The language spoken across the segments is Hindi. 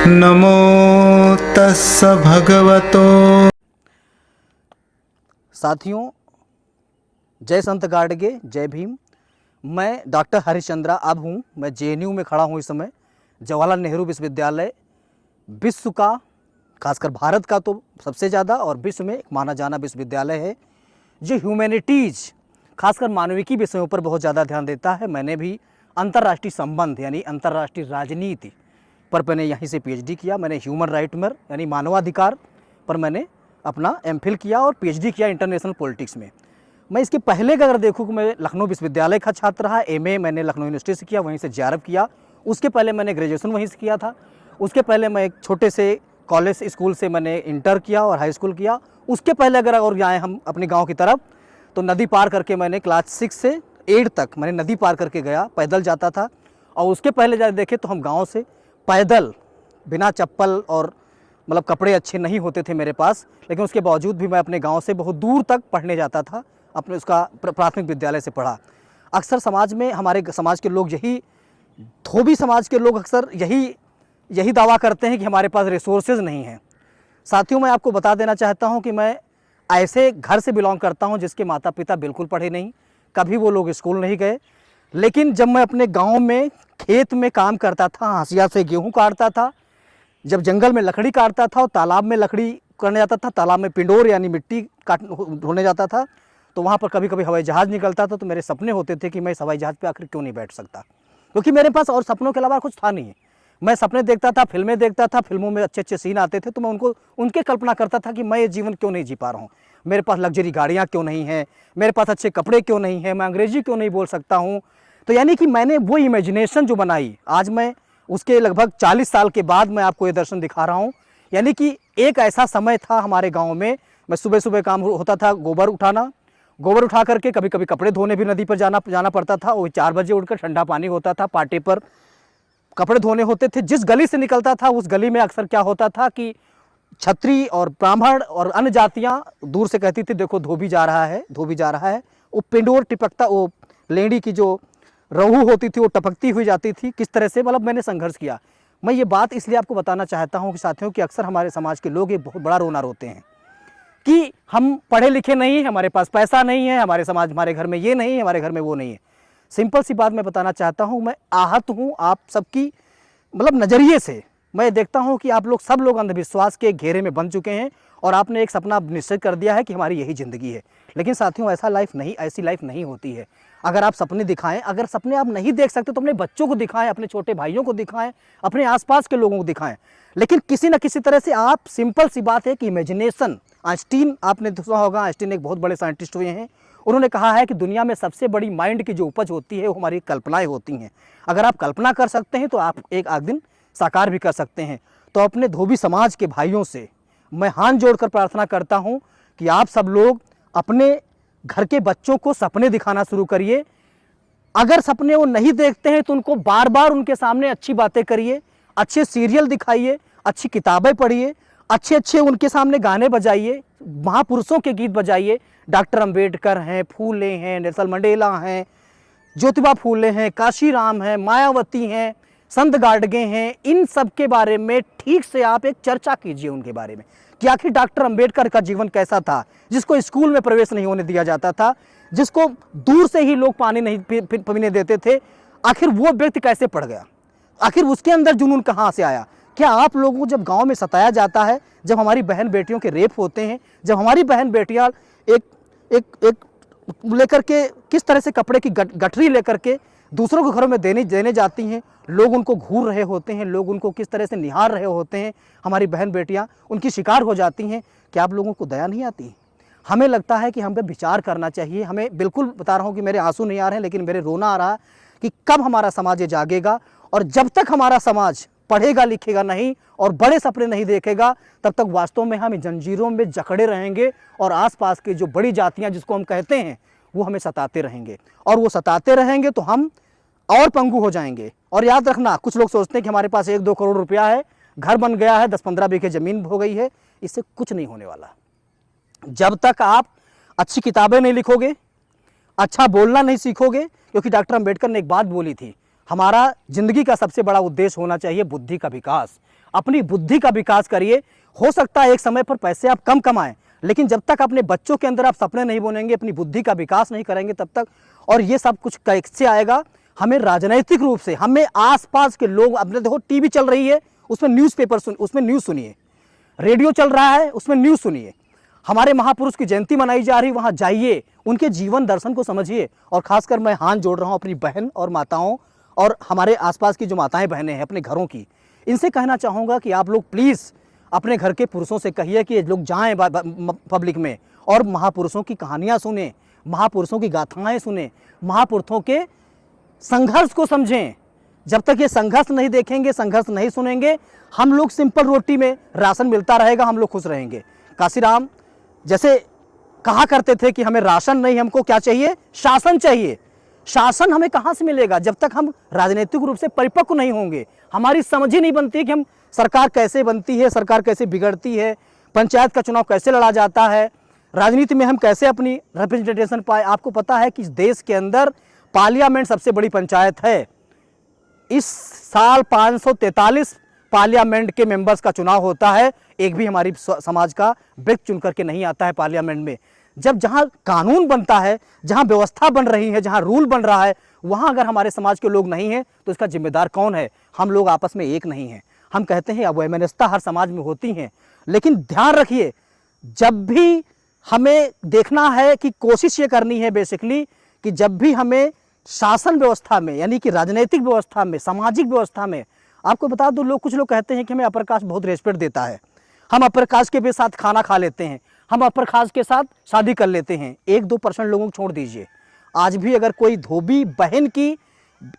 नमो तस्स भगवतो। साथियों, जय संत गाडगे, जय भीम। मैं डॉक्टर हरिश्चंद्रा अब हूँ। मैं जेएनयू में खड़ा हूँ इस समय। जवाहरलाल नेहरू विश्वविद्यालय विश्व का, खासकर भारत का तो सबसे ज़्यादा और विश्व में माना जाना विश्वविद्यालय है जो ह्यूमैनिटीज़, खासकर मानविकी विषयों पर बहुत ज़्यादा ध्यान देता है। मैंने भी अंतर्राष्ट्रीय संबंध यानी अंतर्राष्ट्रीय राजनीति पर मैंने यहीं से पीएचडी किया। मैंने ह्यूमन राइट में यानी मानवाधिकार पर मैंने अपना एमफिल किया और पीएचडी किया इंटरनेशनल पॉलिटिक्स में। मैं इसके पहले का अगर देखूँ कि मैं लखनऊ विश्वविद्यालय का छात्र रहा। एमए मैंने लखनऊ यूनिवर्सिटी से किया, वहीं से जेआरएफ किया। उसके पहले मैंने ग्रेजुएशन वहीं से किया था। उसके पहले मैं एक छोटे से कॉलेज स्कूल से मैंने इंटर किया और हाई स्कूल किया। उसके पहले अगर और जाएँ हम अपने गाँव की तरफ तो नदी पार करके मैंने क्लास 6 से 8 तक मैंने नदी पार करके गया, पैदल जाता था। और उसके पहले जब देखें तो हम गाँव से पैदल बिना चप्पल और मतलब कपड़े अच्छे नहीं होते थे मेरे पास, लेकिन उसके बावजूद भी मैं अपने गांव से बहुत दूर तक पढ़ने जाता था। अपने उसका प्राथमिक विद्यालय से पढ़ा। अक्सर समाज में हमारे समाज के लोग यही, धोबी समाज के लोग अक्सर यही दावा करते हैं कि हमारे पास रिसोर्सेज नहीं हैं। साथियों, मैं आपको बता देना चाहता हूं कि मैं ऐसे घर से बिलोंग करता हूं जिसके माता पिता बिल्कुल पढ़े नहीं, कभी वो लोग स्कूल नहीं गए। लेकिन जब मैं अपने गाँव में खेत में काम करता था, हंसिया से गेहूँ काटता था, जब जंगल में लकड़ी काटता था और तालाब में लकड़ी करने जाता था, तालाब में पिंडोर यानी मिट्टी काट ढोने जाता था, तो वहाँ पर कभी कभी हवाई जहाज़ निकलता था। तो मेरे सपने होते थे कि मैं इस हवाई जहाज़ पे आखिर क्यों नहीं बैठ सकता, क्योंकि मेरे पास और सपनों के अलावा कुछ था नहीं। मैं सपने देखता था, फिल्में देखता था, फिल्मों में अच्छे अच्छे सीन आते थे तो मैं उनके कल्पना करता था कि मैं ये जीवन क्यों नहीं जी पा रहा हूँ। मेरे पास लग्जरी गाड़ियाँ क्यों नहीं हैं, मेरे पास अच्छे कपड़े क्यों नहीं हैं, मैं अंग्रेजी क्यों नहीं बोल सकता हूँ। तो यानी कि मैंने वो इमेजिनेशन जो बनाई, आज मैं उसके लगभग 40 साल के बाद मैं आपको ये दर्शन दिखा रहा हूँ। यानी कि एक ऐसा समय था हमारे गांव में, मैं सुबह सुबह काम होता था गोबर उठाना, गोबर उठा करके कभी कभी कपड़े धोने भी नदी पर जाना पड़ता था। वो 4 बजे उठकर ठंडा पानी होता था, पाटे पर कपड़े धोने होते थे। जिस गली से निकलता था उस गली में अक्सर क्या होता था कि छत्री और ब्राह्मण और अन्य जातियाँ दूर से कहती थी देखो धोबी जा रहा है, धोबी जा रहा है। वो पिंडोर टिपकता, वो लेंडी की जो रहू होती थी वो टपकती हुई जाती थी। किस तरह से मतलब मैंने संघर्ष किया। मैं ये बात इसलिए आपको बताना चाहता हूँ कि साथियों कि अक्सर हमारे समाज के लोग एक बहुत बड़ा रोना रोते हैं कि हम पढ़े लिखे नहीं हैं, हमारे पास पैसा नहीं है, हमारे घर में ये नहीं है, हमारे घर में वो नहीं है। सिंपल सी बात मैं बताना चाहता हूँ, मैं आहत हूँ आप सबकी मतलब नज़रिए से। मैं देखता हूँ कि आप लोग सब लोग अंधविश्वास के घेरे में बन चुके हैं और आपने एक सपना निश्चित कर दिया है कि हमारी यही ज़िंदगी है। लेकिन साथियों ऐसी लाइफ नहीं होती है। अगर आप सपने दिखाएं, अगर सपने आप नहीं देख सकते तो अपने बच्चों को दिखाएं, अपने छोटे भाइयों को दिखाएं, अपने आसपास के लोगों को दिखाएं। लेकिन किसी न किसी तरह से आप, सिंपल सी बात है कि इमेजिनेशन, आइंस्टीन आपने सुना होगा, आइंस्टीन एक बहुत बड़े साइंटिस्ट हुए हैं। उन्होंने कहा है कि दुनिया में सबसे बड़ी माइंड की जो उपज होती है वो हमारी कल्पनाएं होती हैं। अगर आप कल्पना कर सकते हैं तो आप एक आध दिन साकार भी कर सकते हैं। तो अपने धोबी समाज के भाइयों से मैं हाथ जोड़कर प्रार्थना करता हूं कि आप सब लोग अपने घर के बच्चों को सपने दिखाना शुरू करिए। अगर सपने वो नहीं देखते हैं तो उनको बार बार उनके सामने अच्छी बातें करिए, अच्छे सीरियल दिखाइए, अच्छी किताबें पढ़िए, अच्छे अच्छे उनके सामने गाने बजाइए, महापुरुषों के गीत बजाइए। डॉक्टर अंबेडकर हैं, फूले हैं, नेल्सन मंडेला हैं, ज्योतिबा फूले हैं, काशीराम हैं, मायावती हैं, संत गाडगे हैं। इन सब के बारे में ठीक से आप एक चर्चा कीजिए उनके बारे में कि आखिर डॉक्टर अंबेडकर का जीवन कैसा था, जिसको स्कूल में प्रवेश नहीं होने दिया जाता था, जिसको दूर से ही लोग पानी नहीं पीने देते थे। आखिर वो व्यक्ति कैसे पढ़ गया, आखिर उसके अंदर जुनून कहाँ से आया। क्या आप लोगों को जब गांव में सताया जाता है, जब हमारी बहन बेटियों के रेप होते हैं, जब हमारी बहन बेटियां एक लेकर के किस तरह से कपड़े की गठरी लेकर के दूसरों के घरों में देने जाती हैं, लोग उनको घूर रहे होते हैं, लोग उनको किस तरह से निहार रहे होते हैं, हमारी बहन बेटियां उनकी शिकार हो जाती हैं, क्या आप लोगों को दया नहीं आती? हमें लगता है कि हम पे विचार करना चाहिए। हमें बिल्कुल बता रहा हूँ कि मेरे आंसू नहीं आ रहे हैं, लेकिन मेरे रोना आ रहा है कि कब हमारा समाज ये जागेगा। और जब तक हमारा समाज पढ़ेगा लिखेगा नहीं और बड़े सपने नहीं देखेगा, तब तक वास्तव में हम जंजीरों में जकड़े रहेंगे और आसपास की जो बड़ी जातियां जिसको हम कहते हैं वो हमें सताते रहेंगे। और वो सताते रहेंगे तो हम और पंगु हो जाएंगे। और याद रखना, कुछ लोग सोचते हैं कि हमारे पास 1-2 करोड़ रुपया है, घर बन गया है, 10-15 बीघे ज़मीन हो गई है, इससे कुछ नहीं होने वाला। जब तक आप अच्छी किताबें नहीं लिखोगे, अच्छा बोलना नहीं सीखोगे। क्योंकि डॉक्टर अंबेडकर ने एक बात बोली थी, हमारा जिंदगी का सबसे बड़ा उद्देश्य होना चाहिए बुद्धि का विकास। अपनी बुद्धि का विकास करिए। हो सकता है एक समय पर पैसे आप कम कमाएं, लेकिन जब तक अपने बच्चों के अंदर आप सपने नहीं बोनेंगे, अपनी बुद्धि का विकास नहीं करेंगे तब तक, और ये सब कुछ कैसे आएगा? हमें राजनैतिक रूप से, हमें आसपास के लोग, अपने देखो टीवी चल रही है उसमें न्यूज़पेपर उसमें न्यूज़ सुनिए, रेडियो चल रहा है उसमें न्यूज़ सुनिए, हमारे महापुरुष की जयंती मनाई जा रही, वहाँ जाइए, उनके जीवन दर्शन को समझिए। और खासकर मैं हाथ जोड़ रहा हूँ अपनी बहन और माताओं और हमारे आसपास की जो माताएं बहनें हैं अपने घरों की, इनसे कहना चाहूँगा कि आप लोग प्लीज़ अपने घर के पुरुषों से कहिए कि लोग जाएं पब्लिक में और महापुरुषों की कहानियाँ सुने, महापुरुषों की गाथाएं सुने, महापुरुषों के संघर्ष को समझें। जब तक ये संघर्ष नहीं देखेंगे, संघर्ष नहीं सुनेंगे, हम लोग सिंपल रोटी में राशन मिलता रहेगा, हम लोग खुश रहेंगे। काशीराम जैसे कहा करते थे कि हमें राशन नहीं, हमको क्या चाहिए? शासन चाहिए। शासन हमें कहाँ से मिलेगा? जब तक हम राजनीतिक रूप से परिपक्व नहीं होंगे, हमारी समझ ही नहीं बनती कि हम सरकार कैसे बनती है, सरकार कैसे बिगड़ती है, पंचायत का चुनाव कैसे लड़ा जाता है, राजनीति में हम कैसे अपनी रिप्रेजेंटेशन पाए। आपको पता है कि इस देश के अंदर पार्लियामेंट सबसे बड़ी पंचायत है। इस साल 543 पार्लियामेंट के मेंबर्स का चुनाव होता है, एक भी हमारी समाज का व्यक्ति चुन करके नहीं आता है पार्लियामेंट में। जब जहां कानून बनता है, जहां व्यवस्था बन रही है, जहां रूल बन रहा है, वहां अगर हमारे समाज के लोग नहीं हैं तो इसका जिम्मेदार कौन है? हम लोग आपस में एक नहीं हैं। हम कहते हैं अवैमनस्यता हर समाज में होती है, लेकिन ध्यान रखिए, जब भी हमें देखना है कि कोशिश ये करनी है बेसिकली कि जब भी हमें शासन व्यवस्था में, यानी कि राजनीतिक व्यवस्था में, सामाजिक व्यवस्था में, आपको बता दो, कुछ लोग कहते हैं कि हमें अपर कास्ट बहुत रेस्पेक्ट देता है, हम अपर कास्ट के साथ खाना खा लेते हैं, हम अपर कास्ट के साथ शादी कर लेते हैं। 1-2% लोगों को छोड़ दीजिए। आज भी अगर कोई धोबी बहन की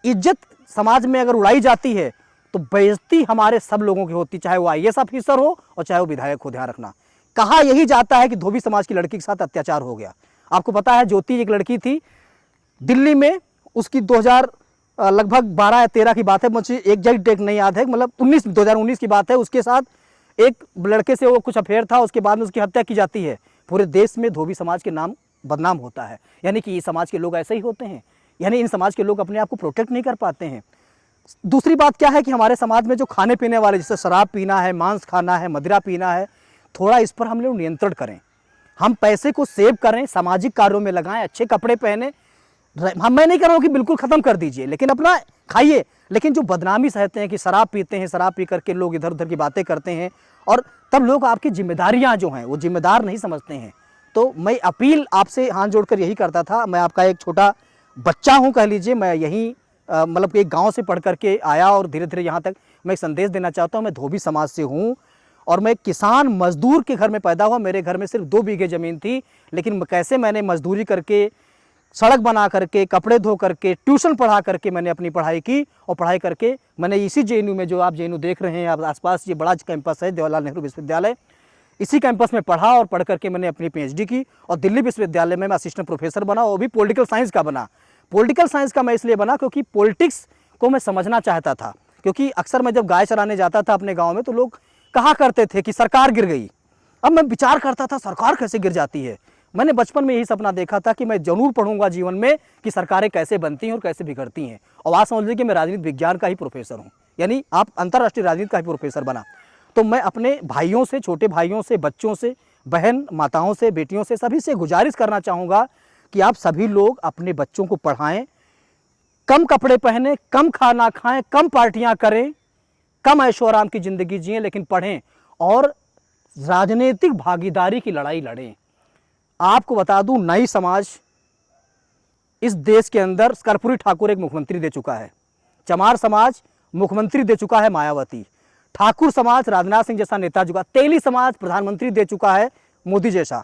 इज्जत समाज में अगर उड़ाई जाती है तो बेइज्जती हमारे सब लोगों की होती, चाहे वो IAS ऑफिसर हो और चाहे वो विधायक हो। ध्यान रखना, कहा यही जाता है कि धोबी समाज की लड़की के साथ अत्याचार हो गया। आपको पता है ज्योति एक लड़की थी दिल्ली में, उसकी 2000 लगभग 12 या 13 की बात है, मुझे एग्जैक्ट डेट नहीं याद है, मतलब 2019 की बात है। उसके साथ एक लड़के से वो कुछ अफेयर था, उसके बाद में उसकी हत्या की जाती है। पूरे देश में धोबी समाज के नाम बदनाम होता है। यानी कि ये समाज के लोग ऐसे ही होते हैं, यानी इन समाज के लोग अपने आप को प्रोटेक्ट नहीं कर पाते हैं। दूसरी बात क्या है कि हमारे समाज में जो खाने पीने वाले, जैसे शराब पीना है, मांस खाना है, मदिरा पीना है, थोड़ा इस पर हम लोग नियंत्रण करें। हम पैसे को सेव करें, सामाजिक कार्यों में लगाएं, अच्छे कपड़े पहने। मैं नहीं कह रहा हूँ कि बिल्कुल ख़त्म कर दीजिए, लेकिन अपना खाइए। लेकिन जो बदनामी सहते हैं कि शराब पीते हैं, शराब पी करके लोग इधर उधर की बातें करते हैं, और तब लोग आपकी जिम्मेदारियां जो हैं वो जिम्मेदार नहीं समझते हैं। तो मैं अपील आपसे हाथ जोड़कर यही करता था। मैं आपका एक छोटा बच्चा हूं, कह लीजिए। मैं यहीं मतलब एक गांव से पढ़ करके आया और धीरे धीरे यहाँ तक मैं एक संदेश देना चाहता हूँ। मैं धोबी समाज से हूँ और मैं किसान मजदूर के घर में पैदा हुआ। मेरे घर में सिर्फ 2 बीघे ज़मीन थी, लेकिन कैसे मैंने मजदूरी करके, सड़क बना करके, कपड़े धो करके, ट्यूशन पढ़ा करके मैंने अपनी पढ़ाई की। और पढ़ाई करके मैंने इसी JNU में, जो आप JNU देख रहे हैं, आप आसपास ये बड़ा कैंपस है जवाहरलाल नेहरू विश्वविद्यालय, इसी कैंपस में पढ़ा और पढ़ करके मैंने अपनी PhD की। और दिल्ली विश्वविद्यालय में मैं असिस्टेंट प्रोफेसर बना, वो भी पॉलिटिकल साइंस का बना। पॉलिटिकल साइंस का मैं इसलिए बना क्योंकि पॉलिटिक्स को मैं समझना चाहता था। क्योंकि अक्सर मैं जब गाय चराने जाता था अपने गाँव में तो लोग कहा करते थे कि सरकार गिर गई। अब मैं विचार करता था सरकार कैसे गिर जाती है। मैंने बचपन में यही सपना देखा था कि मैं जरूर पढ़ूंगा जीवन में कि सरकारें कैसे बनती हैं और कैसे बिगड़ती हैं। और आज समझ लीजिए कि मैं राजनीति विज्ञान का ही प्रोफेसर हूँ, यानी आप अंतर्राष्ट्रीय राजनीति का ही प्रोफेसर बना। तो मैं अपने भाइयों से, छोटे भाइयों से, बच्चों से, बहन माताओं से, बेटियों से, सभी से गुजारिश करना चाहूँगा कि आप सभी लोग अपने बच्चों को पढ़ाएं, कम कपड़े पहने, कम खाना खाएं, कम पार्टियां करें, कम ऐशो आराम की ज़िंदगी जिएं, लेकिन पढ़ें और राजनीतिक भागीदारी की लड़ाई लड़ें। आपको बता दूं, नई समाज इस देश के अंदर कर्पूरी ठाकुर एक मुख्यमंत्री दे चुका है, चमार समाज मुख्यमंत्री दे चुका है मायावती, ठाकुर समाज राजनाथ सिंह जैसा नेता चुका, तेली समाज प्रधानमंत्री दे चुका है मोदी जैसा।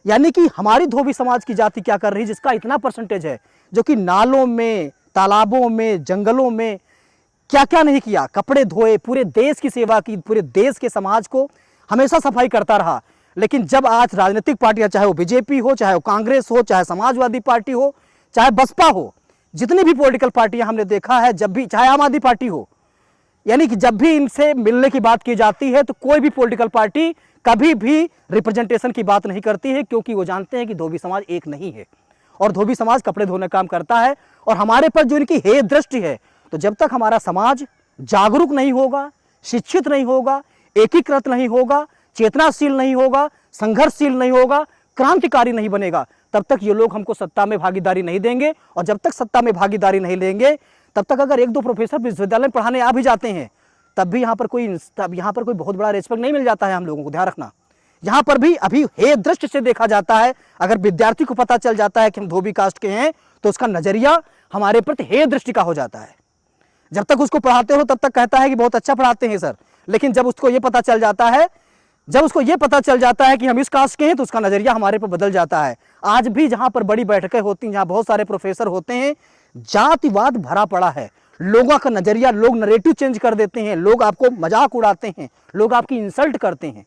यानी कि हमारी धोबी समाज की जाति क्या कर रही है, जिसका इतना परसेंटेज है, जो कि नालों में, तालाबों में, जंगलों में क्या क्या नहीं किया, कपड़े धोए, पूरे देश की सेवा की, पूरे देश के समाज को हमेशा सफाई करता रहा। लेकिन जब आज राजनीतिक पार्टियां, चाहे वो बीजेपी हो, चाहे वो कांग्रेस हो, चाहे समाजवादी पार्टी हो, चाहे बसपा हो, जितनी भी पॉलिटिकल पार्टियां हमने देखा है, जब भी, चाहे आम आदमी पार्टी हो, यानी कि जब भी इनसे मिलने की बात की जाती है तो कोई भी पॉलिटिकल पार्टी कभी भी रिप्रेजेंटेशन की बात नहीं करती है, क्योंकि वो जानते हैं कि धोबी समाज एक नहीं है और धोबी समाज कपड़े धोने का काम करता है। और हमारे पर जो इनकी हेय दृष्टि है तो जब तक हमारा समाज जागरूक नहीं होगा, शिक्षित नहीं होगा, एकीकृत नहीं होगा, चेतनाशील नहीं होगा, संघर्षशील नहीं होगा, क्रांतिकारी नहीं बनेगा, तब तक ये लोग हमको सत्ता में भागीदारी नहीं देंगे। और जब तक सत्ता में भागीदारी नहीं लेंगे, तब तक अगर एक दो प्रोफेसर विश्वविद्यालय में पढ़ाने आ भी जाते हैं, तब यहाँ पर कोई बहुत बड़ा रेस्पेक्ट नहीं मिल जाता है हम लोगों को। ध्यान रखना, यहाँ पर भी अभी हे दृष्टि से देखा जाता है। अगर विद्यार्थी को पता चल जाता है कि हम धोबी कास्ट के हैं, तो उसका नजरिया हमारे प्रति हे दृष्टि का हो जाता है। जब तक उसको पढ़ाते हो तब तक कहता है कि बहुत अच्छा पढ़ाते हैं सर, लेकिन जब उसको ये पता चल जाता है कि हम इस कास्ट के हैं, तो उसका नजरिया हमारे पर बदल जाता है। आज भी जहाँ पर बड़ी बैठकें होती हैं, जहाँ बहुत सारे प्रोफेसर होते हैं, जातिवाद भरा पड़ा है। लोगों का नजरिया, लोग नरेटिव चेंज कर देते हैं, लोग आपको मजाक उड़ाते हैं, लोग आपकी इंसल्ट करते हैं।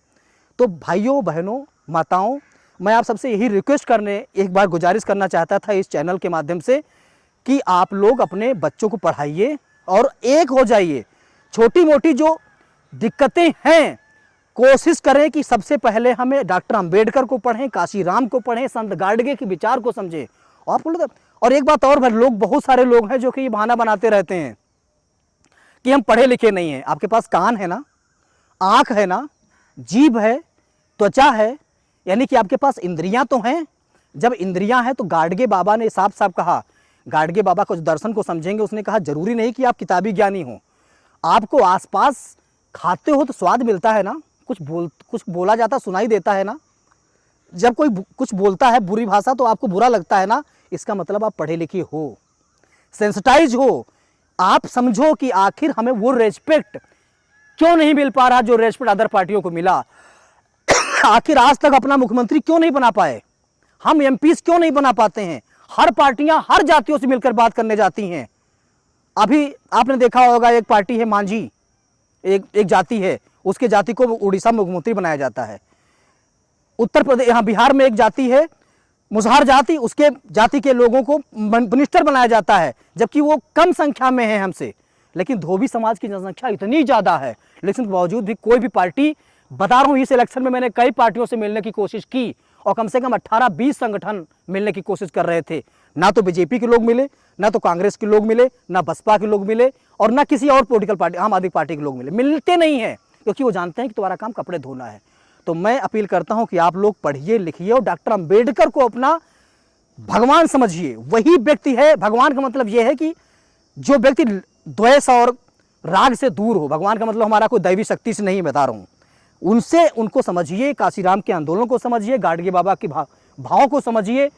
तो भाइयों बहनों माताओं, मैं आप सबसे यही रिक्वेस्ट करने एक बार गुजारिश करना चाहता था इस चैनल के माध्यम से कि आप लोग अपने बच्चों को पढ़ाइए और एक हो जाइए। छोटी मोटी जो दिक्कतें हैं, कोशिश करें कि सबसे पहले हमें डॉक्टर अंबेडकर को पढ़ें, काशीराम को पढ़ें, संत गाडगे के विचार को समझें। और एक बात और, लोग बहुत सारे लोग हैं जो कि ये बहाना बनाते रहते हैं कि हम पढ़े लिखे नहीं हैं। आपके पास कान है ना, आँख है ना, जीभ है, त्वचा है, यानी कि आपके पास इंद्रियां तो हैं। जब इंद्रियां हैं तो गाडगे बाबा ने साफ साफ कहा, गाडगे बाबा को दर्शन को समझेंगे, उसने कहा जरूरी नहीं कि आप किताबी ज्ञानी हो, आपको आसपास खाते हो तो स्वाद मिलता है ना, कुछ बोला जाता सुनाई देता है ना, जब कोई कुछ बोलता है बुरी भाषा तो आपको बुरा लगता है ना, इसका मतलब आप पढ़े लिखे हो, सेंसिटाइज हो। आप समझो कि आखिर हमें वो रेस्पेक्ट क्यों नहीं मिल पा रहा जो रेस्पेक्ट अदर पार्टियों को मिला। आखिर आज तक अपना मुख्यमंत्री क्यों नहीं बना पाए, हम एमपीज क्यों नहीं बना पाते हैं। हर पार्टियां हर जातियों से मिलकर बात करने जाती हैं। अभी आपने देखा होगा, एक पार्टी है मांझी, एक जाति है, उसके जाति को उड़ीसा मुख्यमंत्री बनाया जाता है। उत्तर प्रदेश, यहाँ बिहार में एक जाति है मुसहर जाति, उसके जाति के लोगों को मिनिस्टर बनाया जाता है, जबकि वो कम संख्या में है हमसे। लेकिन धोबी समाज की जनसंख्या इतनी ज़्यादा है, लेकिन बावजूद भी कोई भी पार्टी, बता रहा हूँ, इस इलेक्शन में मैंने कई पार्टियों से मिलने की कोशिश की और कम से कम 18-20 संगठन मिलने की कोशिश कर रहे थे। ना तो बीजेपी के लोग मिले, ना तो कांग्रेस के लोग मिले, ना बसपा के लोग मिले, और ना किसी और पॉलिटिकल पार्टी, आम आदमी पार्टी के लोग मिले। मिलते नहीं हैं क्योंकि वो जानते हैं कि तुम्हारा काम कपड़े धोना है। तो मैं अपील करता हूँ कि आप लोग पढ़िए लिखिए और डॉक्टर अंबेडकर को अपना भगवान समझिए। वही व्यक्ति है, भगवान का मतलब यह है कि जो व्यक्ति द्वेष और राग से दूर हो। भगवान का मतलब हमारा कोई दैवी शक्ति से नहीं बता रहा हूँ, उनको समझिए, काशीराम के आंदोलन को समझिए, गाडगे बाबा के भाव को समझिए,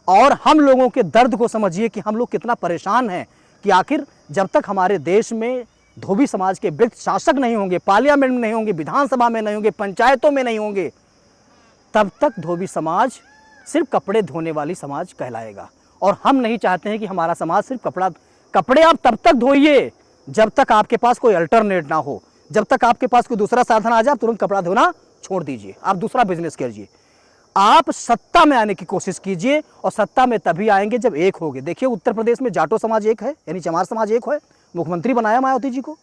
और हम लोगों के दर्द को समझिए कि हम लोग कितना परेशान हैं कि आखिर जब तक हमारे देश में धोबी समाज के व्यक्ति शासक नहीं होंगे, पार्लियामेंट में नहीं होंगे, विधानसभा में नहीं होंगे, पंचायतों में नहीं होंगे, तब तक धोबी समाज सिर्फ कपड़े धोने वाली समाज कहलाएगा। और हम नहीं चाहते हैं कि हमारा समाज सिर्फ कपड़े आप तब तक धोइए जब तक आपके पास कोई अल्टरनेट ना हो। जब तक आपके पास कोई दूसरा साधन आ जाए, आप तुरंत कपड़ा धोना छोड़ दीजिए, आप दूसरा बिजनेस कीजिए। आप सत्ता में आने की कोशिश कीजिए, और सत्ता में तभी आएंगे जब एक होगे। देखिए उत्तर प्रदेश में जाटो समाज एक है, यानी चमार समाज एक है, मुख्यमंत्री बनाया मायावती जी को।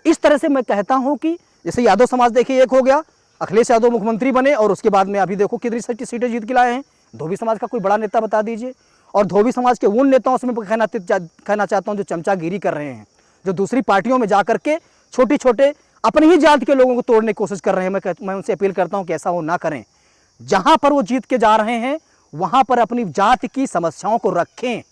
इस तरह से मैं कहता हूं कि जैसे यादव समाज देखिए एक हो गया, अखिलेश यादव मुख्यमंत्री बने, और उसके बाद में अभी देखो कितनी सीटें जीत के लाए हैं। धोबी समाज का कोई बड़ा नेता बता दीजिए। और धोबी समाज के उन नेताओं से मैं कहना चाहता हूं जो चमचागिरी कर रहे हैं, जो दूसरी पार्टियों में जा करके छोटे छोटे अपनी ही जाति के लोगों को तोड़ने की कोशिश कर रहे हैं। मैं उनसे अपील करता हूं कि ऐसा वो ना करें। जहां पर वो जीत के जा रहे हैं वहां पर अपनी जाति की समस्याओं को रखें,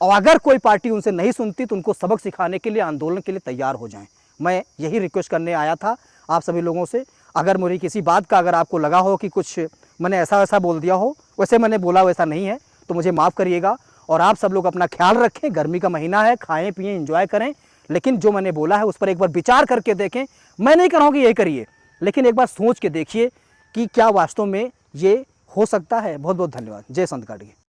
और अगर कोई पार्टी उनसे नहीं सुनती तो उनको सबक सिखाने के लिए, आंदोलन के लिए तैयार हो जाएं। मैं यही रिक्वेस्ट करने आया था आप सभी लोगों से। अगर मेरी किसी बात का अगर आपको लगा हो कि कुछ मैंने ऐसा वैसा बोल दिया हो, वैसे मैंने बोला वैसा नहीं है, तो मुझे माफ़ करिएगा। और आप सब लोग अपना ख्याल रखें, गर्मी का महीना है, खाएं पिएं एंजॉय करें, लेकिन जो मैंने बोला है उस पर एक बार विचार करके देखें। मैं नहीं कह रहा हूँ कि यही करिए, लेकिन एक बार सोच के देखिए कि क्या वास्तव में ये हो सकता है। बहुत बहुत धन्यवाद। जय संत गाडगे।